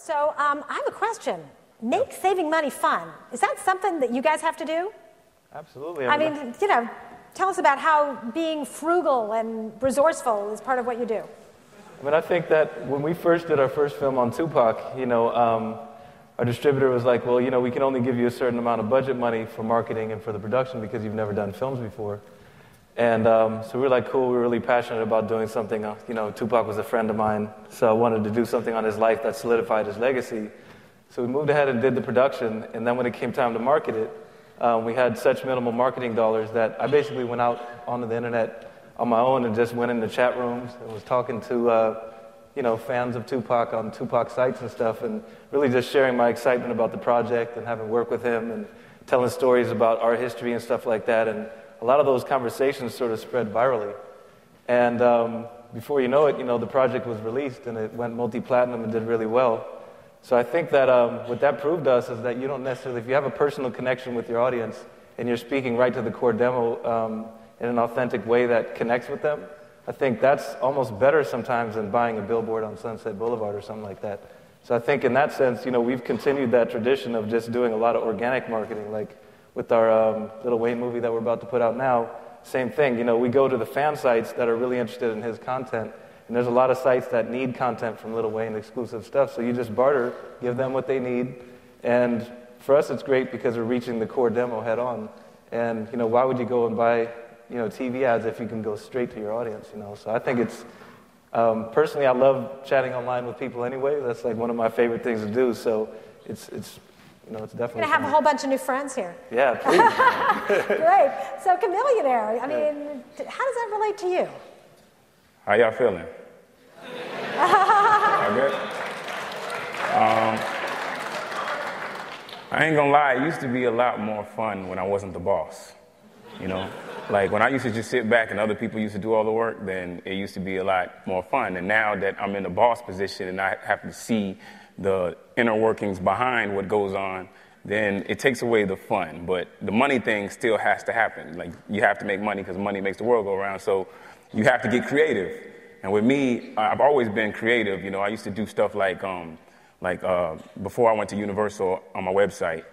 So I have a question. Make saving money fun. Is that something that you guys have to do? Absolutely. I mean, tell us about how being frugal and resourceful is part of what you do. I mean, I think that when we first did our first film on Tupac, our distributor was like, well, we can only give you a certain amount of budget money for marketing and for the production because you've never done films before. And so we were like, cool, we were really passionate about doing something. Tupac was a friend of mine, so I wanted to do something on his life that solidified his legacy. So we moved ahead and did the production, and then when it came time to market it, we had such minimal marketing dollars that I basically went out onto the internet on my own and just went into chat rooms and was talking to fans of Tupac on Tupac sites and stuff, and really just sharing my excitement about the project and having worked with him and telling stories about our history and stuff like that. And a lot of those conversations sort of spread virally. And before you know it, the project was released and it went multi-platinum and did really well. So I think that what that proved to us is that you don't necessarily, if you have a personal connection with your audience and you're speaking right to the core demo in an authentic way that connects with them, I think that's almost better sometimes than buying a billboard on Sunset Boulevard or something like that. So I think in that sense, we've continued that tradition of just doing a lot of organic marketing, like with our Lil Wayne movie that we're about to put out now. Same thing, we go to the fan sites that are really interested in his content, and there's a lot of sites that need content from Lil Wayne, exclusive stuff, so you just barter, give them what they need, and for us it's great because we're reaching the core demo head on. And why would you go and buy TV ads if you can go straight to your audience? So I think it's personally, I love chatting online with people anyway. That's like one of my favorite things to do. So it's definitely. You're gonna have a whole bunch of new friends here. Yeah, please. Great. So Chameleonaire. I mean, how does that relate to you? How y'all feeling? Y'all good? I ain't gonna lie. It used to be a lot more fun when I wasn't the boss. Like when I used to just sit back and other people used to do all the work, then it used to be a lot more fun. And now that I'm in the boss position and I have to see the inner workings behind what goes on, then it takes away the fun. But the money thing still has to happen. Like you have to make money because money makes the world go around. So you have to get creative. And with me, I've always been creative. I used to do stuff like before I went to Universal on my website,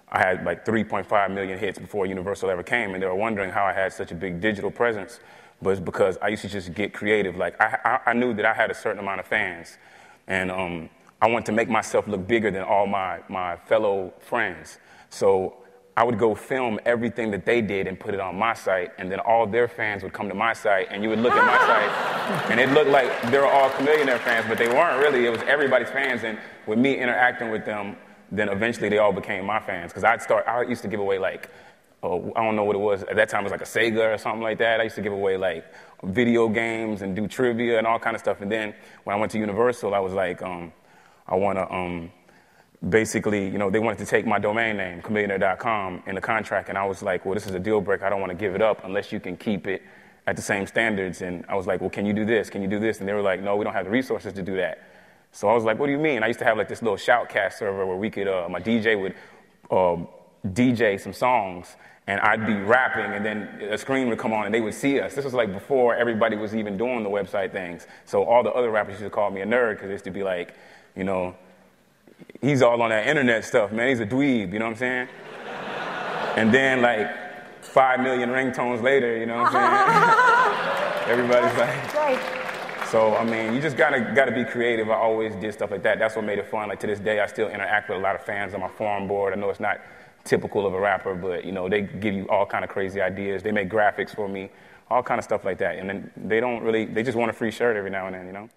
I had like 3.5 million hits before Universal ever came, and they were wondering how I had such a big digital presence. But it's because I used to just get creative. Like I knew that I had a certain amount of fans, and I wanted to make myself look bigger than all my fellow friends. So I would go film everything that they did and put it on my site, and then all their fans would come to my site, and you would look at my site, and it looked like they were all Chameleonaire fans, but they weren't really. It was everybody's fans, and with me interacting with them, then eventually they all became my fans. Because I used to give away I don't know what it was. At that time, it was like a Sega or something like that. I used to give away like video games and do trivia and all kind of stuff. And then when I went to Universal, I was like, I want to basically, they wanted to take my domain name, chameleonaire.com, in the contract. And I was like, well, this is a deal breaker. I don't want to give it up unless you can keep it at the same standards. And I was like, well, can you do this? Can you do this? And they were like, no, we don't have the resources to do that. So I was like, what do you mean? I used to have like this little shoutcast server where we could, my DJ would DJ some songs, and I'd be rapping, and then a screen would come on, and they would see us. This was like before everybody was even doing the website things. So all the other rappers used to call me a nerd because they used to be like, he's all on that internet stuff, man. He's a dweeb, you know what I'm saying? And then like 5 million ringtones later, you know what I'm saying? Everybody's like... Right. So, I mean, you just gotta be creative. I always did stuff like that. That's what made it fun. Like, to this day, I still interact with a lot of fans on my forum board. I know it's not typical of a rapper, but, they give you all kind of crazy ideas. They make graphics for me, all kind of stuff like that. And then they just want a free shirt every now and then,